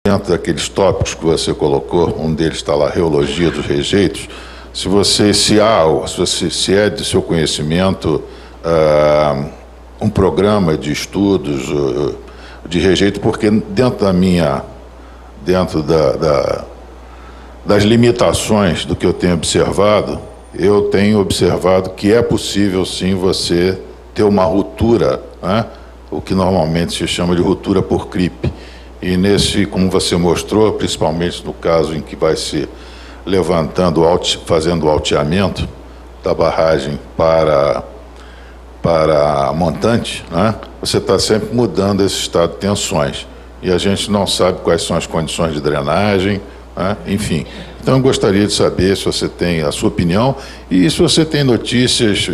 dentro daqueles tópicos que você colocou, um deles está lá, reologia dos rejeitos, se é de seu conhecimento um programa de estudos de rejeito, porque dentro das limitações do que eu tenho observado que é possível sim você ter uma ruptura, né? O que normalmente se chama de ruptura por creep. E como você mostrou, principalmente no caso em que vai se fazendo o alteamento da barragem para a montante, né? Você está sempre mudando esse estado de tensões. E a gente não sabe quais são as condições de drenagem, né? Enfim. Então, eu gostaria de saber se você tem a sua opinião e se você tem notícias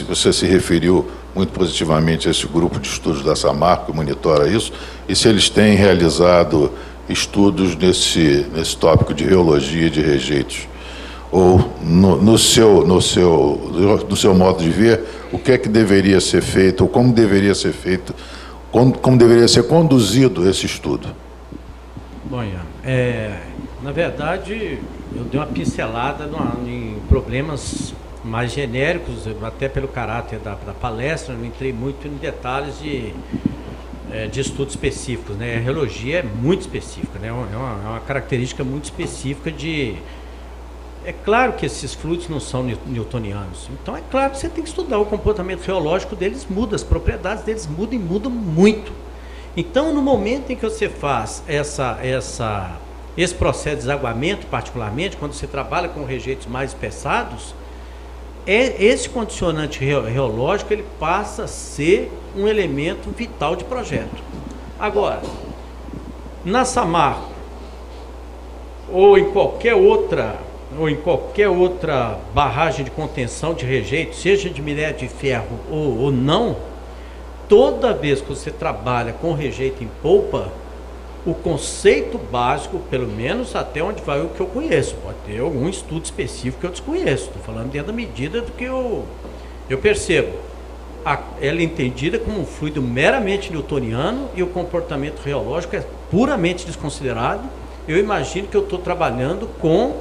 você se referiu muito positivamente a esse grupo de estudos da Samarco, que monitora isso, e se eles têm realizado estudos nesse tópico de reologia de rejeitos, ou no seu modo de ver, o que é que deveria ser feito, ou como deveria ser feito, como deveria ser conduzido esse estudo. Bom, Ian, na verdade, eu dei uma pincelada em problemas mais genéricos, até pelo caráter da palestra, não entrei muito em detalhes de estudos específicos, né? A reologia é muito específica, né? É uma característica muito específica de... É claro que esses fluidos não são newtonianos, então é claro que você tem que estudar o comportamento reológico deles, muda, as propriedades deles mudam e mudam muito. Então, no momento em que você faz esse processo de desaguamento, particularmente, quando você trabalha com rejeitos mais espessados, esse condicionante reológico ele passa a ser um elemento vital de projeto. Agora, na Samarco, ou em qualquer outra barragem de contenção de rejeito, seja de minério de ferro ou não, toda vez que você trabalha com rejeito em polpa, o conceito básico, pelo menos até onde vai o que eu conheço, pode ter algum estudo específico que eu desconheço, estou falando dentro da medida do que eu percebo. Ela é entendida como um fluido meramente newtoniano e o comportamento reológico é puramente desconsiderado. Eu imagino que eu estou trabalhando com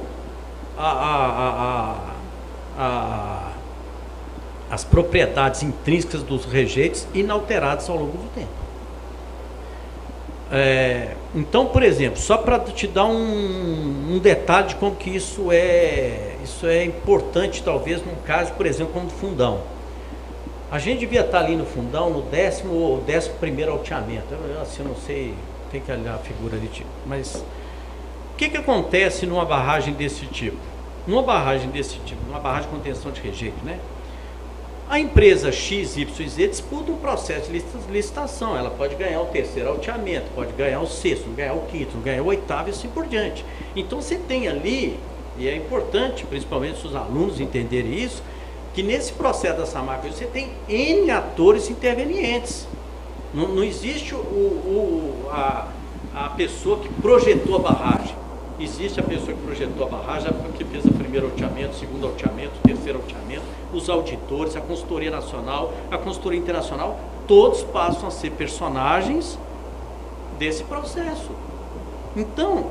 as propriedades intrínsecas dos rejeitos inalteradas ao longo do tempo. Então, por exemplo, só para te dar um detalhe de como que isso é importante, talvez num caso, por exemplo, como do fundão. A gente devia estar ali no fundão no 11º alteamento. Eu não sei, tem que olhar a figura ali, mas o que acontece numa barragem desse tipo? Numa barragem de contenção de rejeito, né? A empresa XYZ disputa um processo de licitação. Ela pode ganhar o 3º alteamento, pode ganhar o 6º, ganhar o 5º, ganhar o 8º e assim por diante. Então você tem ali, e é importante, principalmente se os alunos entenderem isso, que nesse processo da Samarco você tem N atores intervenientes. Não existe a pessoa que projetou a barragem. Existe a pessoa que projetou a barragem, que fez o 1º alteamento, o 2º alteamento, o 3º alteamento, os auditores, a consultoria nacional, a consultoria internacional, todos passam a ser personagens desse processo. Então,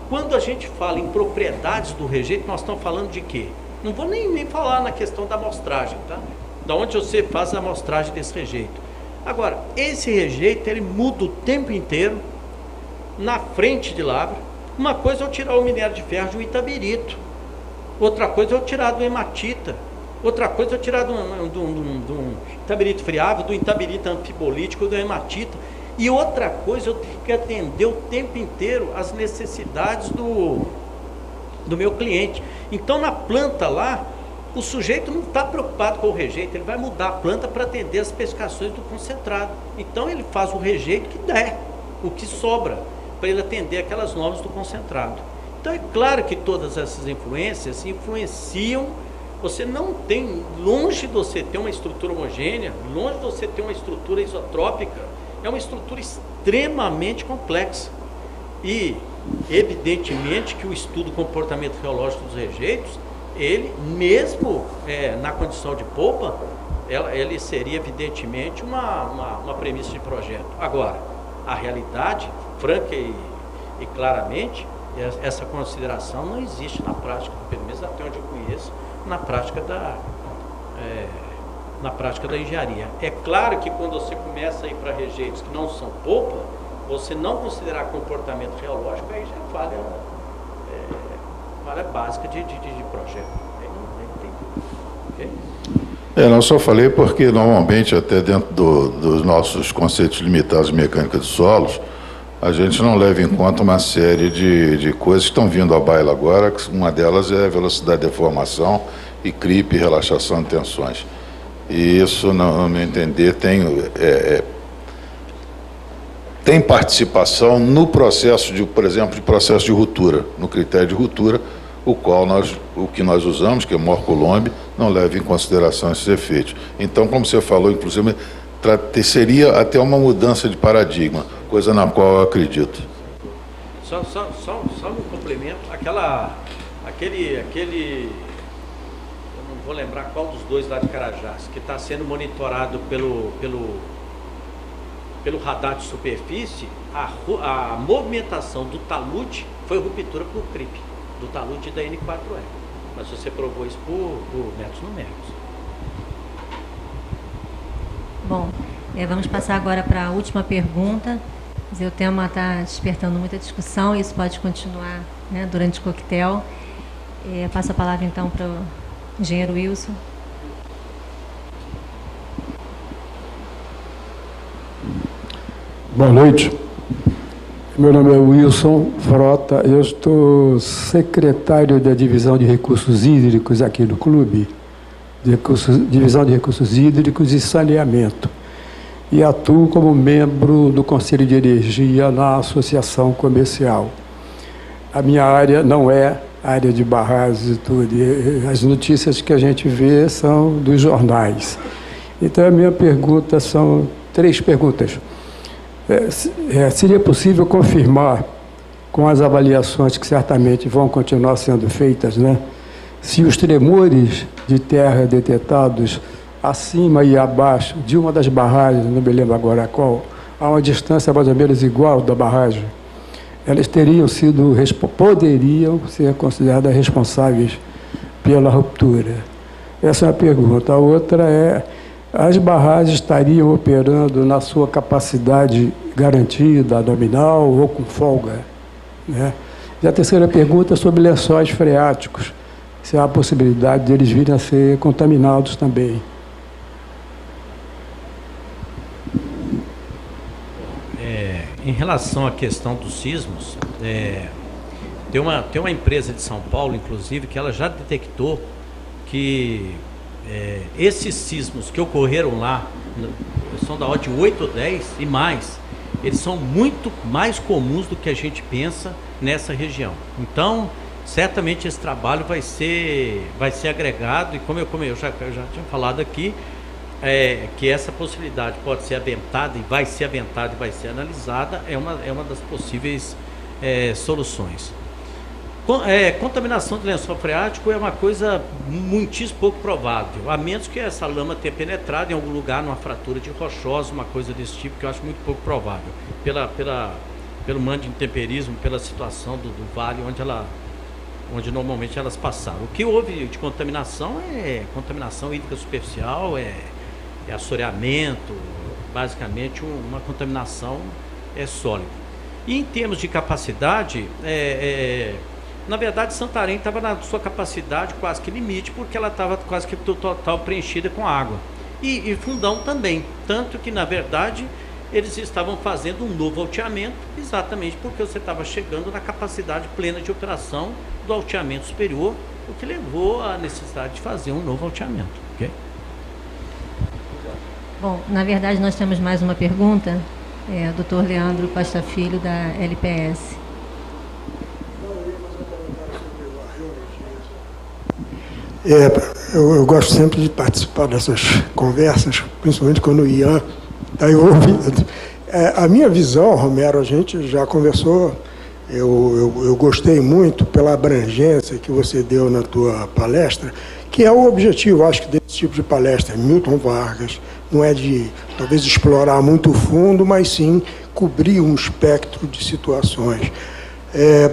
quando a gente fala em propriedades do rejeito, nós estamos falando de quê? Não vou nem falar na questão da amostragem, tá? Da onde você faz a amostragem desse rejeito. Agora, esse rejeito, ele muda o tempo inteiro, na frente de lavra. Uma coisa é eu tirar o minério de ferro de um itabirito, outra coisa é eu tirar do hematita, outra coisa é eu tirar de um itabirito friável, do itabirito anfibolítico, do hematita, e outra coisa eu tenho que atender o tempo inteiro as necessidades do meu cliente. Então, na planta lá, o sujeito não está preocupado com o rejeito, ele vai mudar a planta para atender as especificações do concentrado. Então, ele faz o rejeito que der, o que sobra, para ele atender aquelas normas do concentrado. Então é claro que todas essas influências influenciam. Você não tem, longe de você ter uma estrutura homogênea, longe de você ter uma estrutura isotrópica, é uma estrutura extremamente complexa. E evidentemente que o estudo do comportamento reológico dos rejeitos, ele mesmo na condição de polpa, ele seria evidentemente uma premissa de projeto. Agora, a realidade, franca e claramente, essa consideração não existe na prática, pelo menos até onde eu conheço, na prática da engenharia. É claro que quando você começa a ir para rejeitos que não são polpa, você não considerar comportamento geológico, aí já falha básica de projeto. Aí não tem. Okay? Não só falei porque normalmente até dentro dos nossos conceitos limitados de mecânica de solos, a gente não leva em conta uma série de coisas que estão vindo à baila agora, que uma delas é a velocidade de deformação e creep, relaxação de tensões. E isso, no meu entender, tem participação no processo por exemplo, de processo de ruptura, no critério de ruptura, o que nós usamos, que é o Morcolomb, não leva em consideração esses efeitos. Então, como você falou, inclusive, seria até uma mudança de paradigma, coisa na qual eu acredito. Só um complemento, aquele, eu não vou lembrar qual dos dois lá de Carajás, que está sendo monitorado pelo radar de superfície, a movimentação do talute foi ruptura por creep, do talute da N4E. Mas você provou isso por metros numéricos. Bom, vamos passar agora para a última pergunta. O tema está despertando muita discussão e isso pode continuar, né, durante o coquetel. Passo a palavra então para o engenheiro Wilson. Boa noite. Meu nome é Wilson Frota, eu estou secretário da Divisão de Recursos Hídricos aqui do clube, Divisão de Recursos Hídricos e Saneamento, e atuo como membro do Conselho de Energia na Associação Comercial. A minha área não é área de barragens e tudo, as notícias que a gente vê são dos jornais. Então, a minha pergunta são 3 perguntas. Seria possível confirmar, com as avaliações que certamente vão continuar sendo feitas, né, se os tremores de terra detectados acima e abaixo de uma das barragens, não me lembro agora qual, a uma distância mais ou menos igual da barragem, elas poderiam ser consideradas responsáveis pela ruptura? Essa é uma pergunta. A outra é: as barragens estariam operando na sua capacidade garantida, nominal ou com folga, né? E a terceira pergunta é sobre lençóis freáticos, se há a possibilidade de eles virem a ser contaminados também. Em relação à questão dos sismos, tem uma empresa de São Paulo, inclusive, que ela já detectou que esses sismos que ocorreram lá são da ordem de 8 ou 10 e mais, eles são muito mais comuns do que a gente pensa nessa região. Então, certamente esse trabalho vai ser agregado, e como eu já tinha falado aqui, que essa possibilidade pode ser aventada e vai ser aventada e vai ser analisada, é uma das possíveis soluções. Contaminação de lençol freático é uma coisa muitíssimo pouco provável, a menos que essa lama tenha penetrado em algum lugar, numa fratura de rochosa, uma coisa desse tipo, que eu acho muito pouco provável, pelo mando de intemperismo, pela situação do vale onde normalmente elas passaram. O que houve de contaminação é contaminação hídrica superficial, é assoreamento, basicamente uma contaminação sólida. E em termos de capacidade, na verdade, Santarém estava na sua capacidade quase que limite, porque ela estava quase que total preenchida com água. E Fundão também, tanto que, na verdade, eles estavam fazendo um novo alteamento, exatamente porque você estava chegando na capacidade plena de operação do alteamento superior, o que levou à necessidade de fazer um novo alteamento. Okay? Bom, na verdade, nós temos mais uma pergunta, Dr. Leandro Costa Filho, da LPS. Eu gosto sempre de participar dessas conversas, principalmente quando o Ian está envolvido. A minha visão, Romero, a gente já conversou, eu gostei muito pela abrangência que você deu na tua palestra, que é o objetivo, acho que, desse tipo de palestra, Milton Vargas, não é de, talvez, explorar muito fundo, mas sim cobrir um espectro de situações.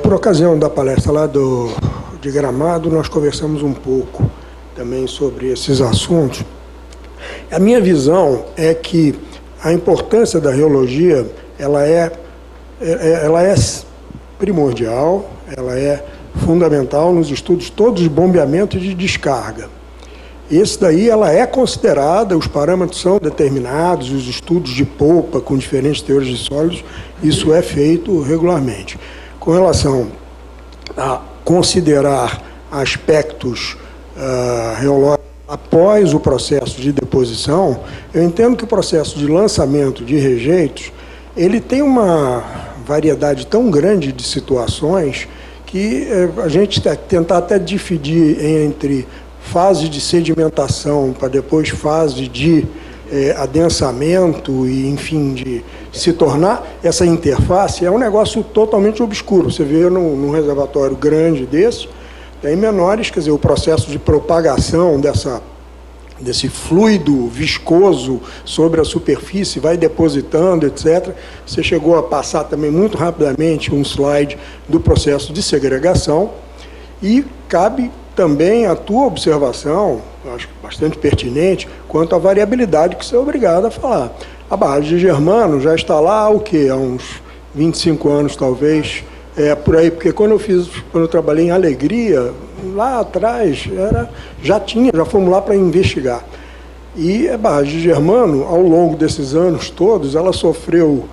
Por ocasião da palestra lá de Gramado, nós conversamos um pouco também sobre esses assuntos. A minha visão é que a importância da reologia, ela é primordial, ela é fundamental nos estudos todos de bombeamento e de descarga. Esse daí, ela é considerada, os parâmetros são determinados, os estudos de polpa com diferentes teores de sólidos, isso é feito regularmente. Com relação a considerar aspectos reológicos após o processo de deposição, eu entendo que o processo de lançamento de rejeitos, ele tem uma variedade tão grande de situações que a gente tentar até dividir entre fase de sedimentação para depois fase de adensamento e, enfim, de se tornar essa interface é um negócio totalmente obscuro. Você vê num reservatório grande desse, tem menores, quer dizer, o processo de propagação desse fluido viscoso sobre a superfície, vai depositando, etc. Você chegou a passar também muito rapidamente um slide do processo de segregação e cabe também a tua observação, acho bastante pertinente, quanto à variabilidade que você é obrigado a falar. A barragem de Germano já está lá, o quê? Há uns 25 anos, talvez, por aí, porque quando eu trabalhei em Alegria, lá atrás, já fomos lá para investigar. E a barragem de Germano, ao longo desses anos todos, ela sofreu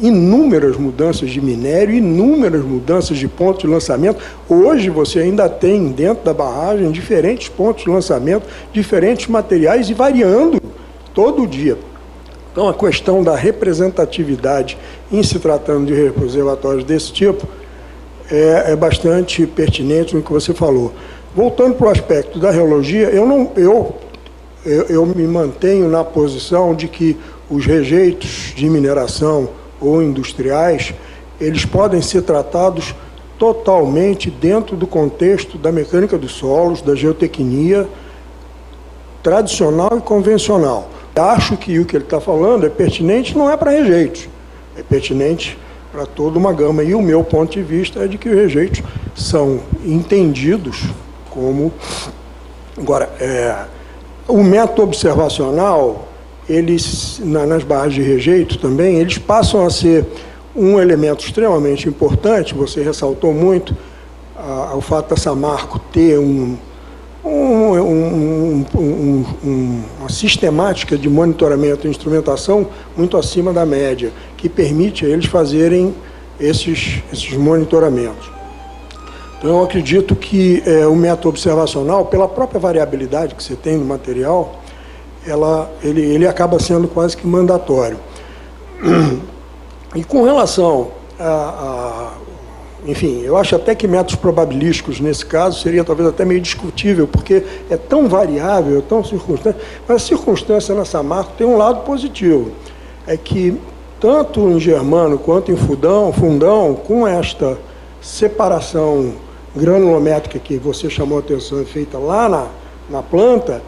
inúmeras mudanças de minério, inúmeras mudanças de pontos de lançamento. Hoje você ainda tem dentro da barragem diferentes pontos de lançamento, diferentes materiais e variando todo dia. Então a questão da representatividade em se tratando de reservatórios desse tipo é bastante pertinente no que você falou. Voltando para o aspecto da reologia, eu me mantenho na posição de que os rejeitos de mineração ou industriais, eles podem ser tratados totalmente dentro do contexto da mecânica dos solos, da geotecnia tradicional e convencional. Acho que o que ele está falando é pertinente, não é para rejeitos, é pertinente para toda uma gama. E o meu ponto de vista é de que os rejeitos são entendidos como... Agora, o método observacional, eles, nas barras de rejeito também, eles passam a ser um elemento extremamente importante. Você ressaltou muito o fato da Samarco ter uma sistemática de monitoramento e instrumentação muito acima da média, que permite a eles fazerem esses monitoramentos. Então, eu acredito que o método observacional, pela própria variabilidade que você tem no material, ele acaba sendo quase que mandatório. E com relação enfim, eu acho até que métodos probabilísticos, nesse caso, seria talvez até meio discutível, porque é tão variável, é tão circunstância. Mas a circunstância na Samarco tem um lado positivo, é que tanto em Germano quanto em Fundão, com esta separação granulométrica que você chamou a atenção, feita lá na planta,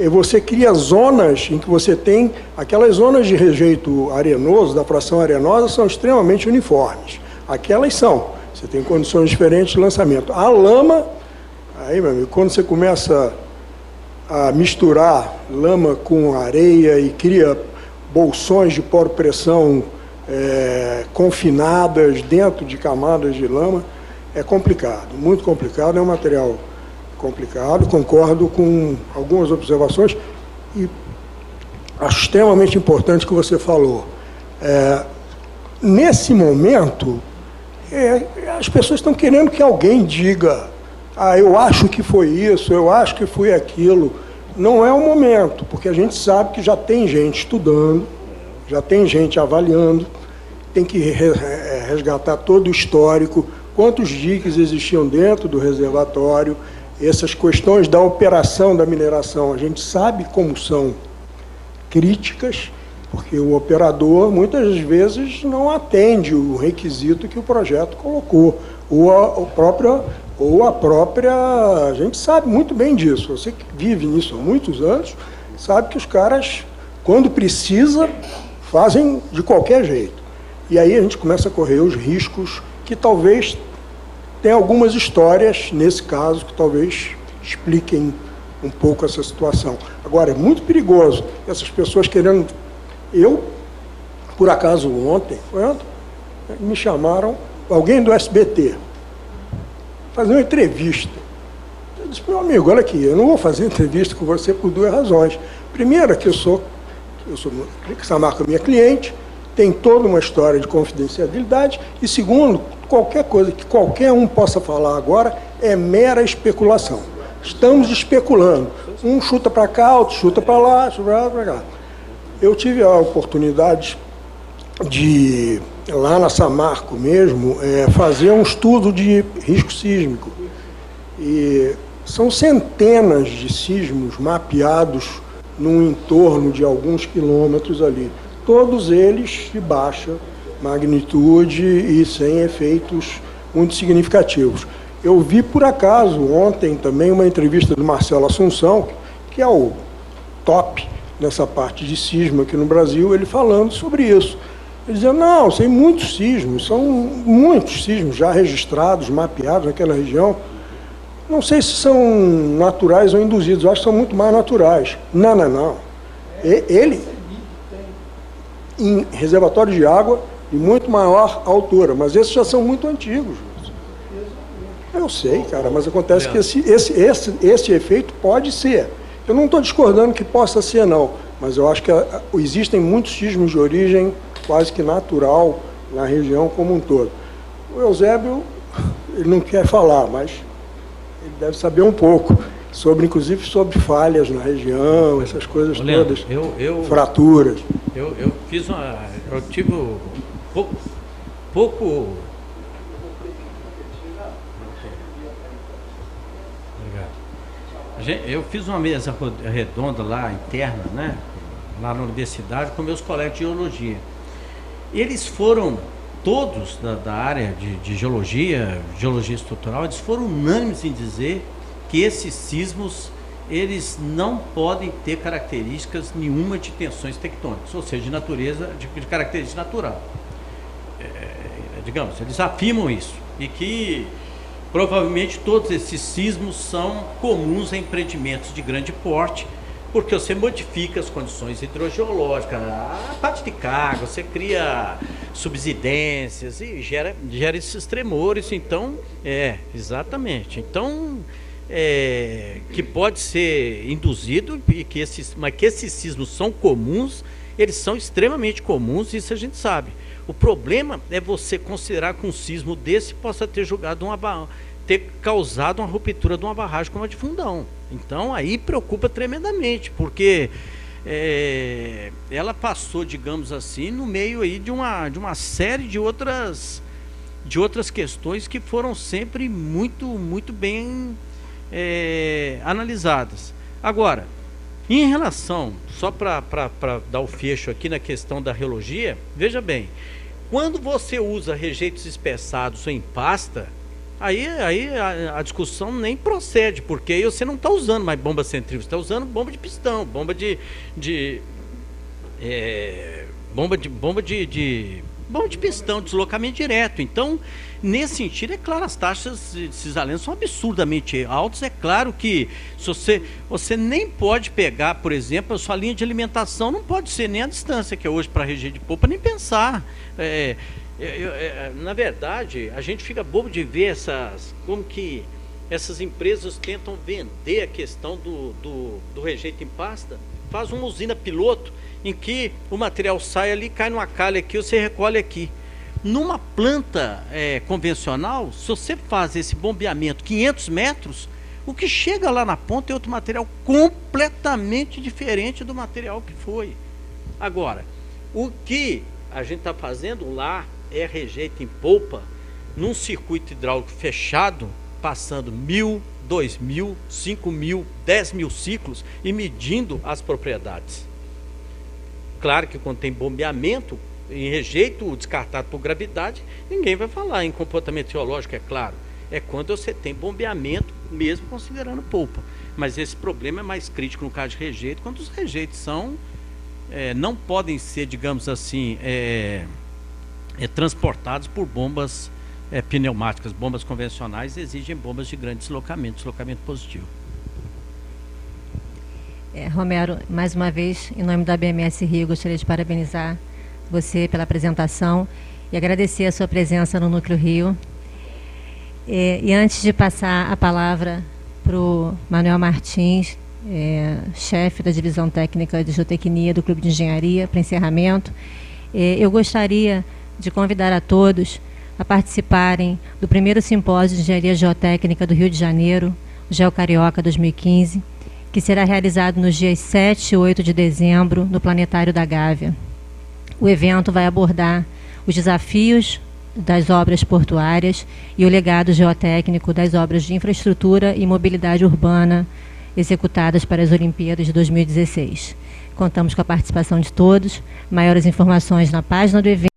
você cria zonas em que você tem... Aquelas zonas de rejeito arenoso, da fração arenosa, são extremamente uniformes. Aquelas são. Você tem condições diferentes de lançamento. A lama, aí, meu amigo, quando você começa a misturar lama com areia e cria bolsões de poro-pressão confinadas dentro de camadas de lama, é complicado, muito complicado, é um material complicado. Concordo com algumas observações e acho extremamente importante o que você falou. Nesse momento, as pessoas estão querendo que alguém diga: eu acho que foi isso, eu acho que foi aquilo. Não é o momento, porque a gente sabe que já tem gente estudando, já tem gente avaliando, tem que resgatar todo o histórico, quantos diques existiam dentro do reservatório, essas questões da operação da mineração, a gente sabe como são críticas, porque o operador, muitas vezes, não atende o requisito que o projeto colocou, ou a própria... A gente sabe muito bem disso. Você que vive nisso há muitos anos, sabe que os caras, quando precisa, fazem de qualquer jeito. E aí a gente começa a correr os riscos que talvez tenha algumas histórias, nesse caso, que talvez expliquem um pouco essa situação. Agora, é muito perigoso essas pessoas querendo... Eu, por acaso, ontem, me chamaram, alguém do SBT, fazer uma entrevista. Eu disse, meu amigo, olha aqui, eu não vou fazer entrevista com você por duas razões. Primeiro, que essa marca é minha cliente, tem toda uma história de confidencialidade, e segundo, qualquer coisa que qualquer um possa falar agora é mera especulação. Estamos especulando. Um chuta para cá, outro chuta para lá, chuta para cá. Eu tive a oportunidade de, lá na Samarco mesmo, fazer um estudo de risco sísmico. E são centenas de sismos mapeados num entorno de alguns quilômetros ali. Todos eles de baixa magnitude e sem efeitos muito significativos. Eu vi, por acaso, ontem também uma entrevista do Marcelo Assunção, que é o top nessa parte de sismo aqui no Brasil, ele falando sobre isso. Ele dizia, não, tem muitos sismos, são muitos sismos já registrados, mapeados naquela região. Não sei se são naturais ou induzidos, eu acho que são muito mais naturais. Não. Ele, em reservatórios de água de muito maior altura, mas esses já são muito antigos. Eu sei, cara, mas acontece que esse efeito pode ser. Eu não estou discordando que possa ser, não, mas eu acho que existem muitos sismos de origem quase que natural na região como um todo. O Eusébio, ele não quer falar, mas ele deve saber um pouco, inclusive sobre falhas na região, essas coisas Leandro, todas, fraturas. Eu tive pouco. Eu fiz uma mesa redonda lá, interna, né? Lá na universidade, com meus colegas de geologia. Eles foram, todos da área de geologia estrutural, eles foram unânimes em dizer que esses sismos, eles não podem ter características nenhuma de tensões tectônicas, ou seja, de natureza, de característica natural. Digamos, eles afirmam isso, e que provavelmente todos esses sismos são comuns a empreendimentos de grande porte, porque você modifica as condições hidrogeológicas, a parte de carga, você cria subsidências e gera esses tremores. Então, exatamente. Então, que pode ser induzido, mas que esses sismos são comuns, eles são extremamente comuns, isso a gente sabe. O problema é você considerar que um sismo desse possa ter causado uma ruptura de uma barragem como a de Fundão. Então aí preocupa tremendamente, porque ela passou, digamos assim, no meio aí de uma série de outras questões que foram sempre muito, muito bem analisadas. Agora, em relação, só para dar o fecho aqui na questão da reologia, veja bem, quando você usa rejeitos espessados em pasta, aí a discussão nem procede, porque aí você não está usando mais bomba centrífuga, você está usando bomba de pistão, bomba de pistão, deslocamento direto. Então, nesse sentido, é claro, as taxas de cisalento são absurdamente altas. É claro que se você nem pode pegar, por exemplo, a sua linha de alimentação não pode ser nem a distância que é hoje para a região de polpa, nem pensar. Na verdade, a gente fica bobo de ver como que essas empresas tentam vender a questão do rejeito em pasta. Faz uma usina piloto em que o material sai ali, cai numa calha aqui, você recolhe aqui. Numa planta convencional, se você faz esse bombeamento 500 metros, o que chega lá na ponta é outro material completamente diferente do material que foi. Agora, o que a gente está fazendo lá é rejeito em polpa num circuito hidráulico fechado, passando 1.000, 2.000, 5.000, 10.000 ciclos e medindo as propriedades. Claro que quando tem bombeamento em rejeito descartado por gravidade, ninguém vai falar em comportamento geológico, é claro. É quando você tem bombeamento, mesmo considerando polpa. Mas esse problema é mais crítico no caso de rejeito, quando os rejeitos são não podem ser, digamos assim, transportados por bombas pneumáticas. Bombas convencionais exigem bombas de grande deslocamento positivo. Romero, mais uma vez, em nome da BMS Rio, gostaria de parabenizar você pela apresentação e agradecer a sua presença no Núcleo Rio. E antes de passar a palavra para o Manuel Martins, chefe da Divisão Técnica de Geotecnia do Clube de Engenharia, para encerramento, eu gostaria de convidar a todos a participarem do primeiro simpósio de Engenharia Geotécnica do Rio de Janeiro, o GeoCarioca 2015, que será realizado nos dias 7 e 8 de dezembro, no Planetário da Gávea. O evento vai abordar os desafios das obras portuárias e o legado geotécnico das obras de infraestrutura e mobilidade urbana executadas para as Olimpíadas de 2016. Contamos com a participação de todos. Maiores informações na página do evento.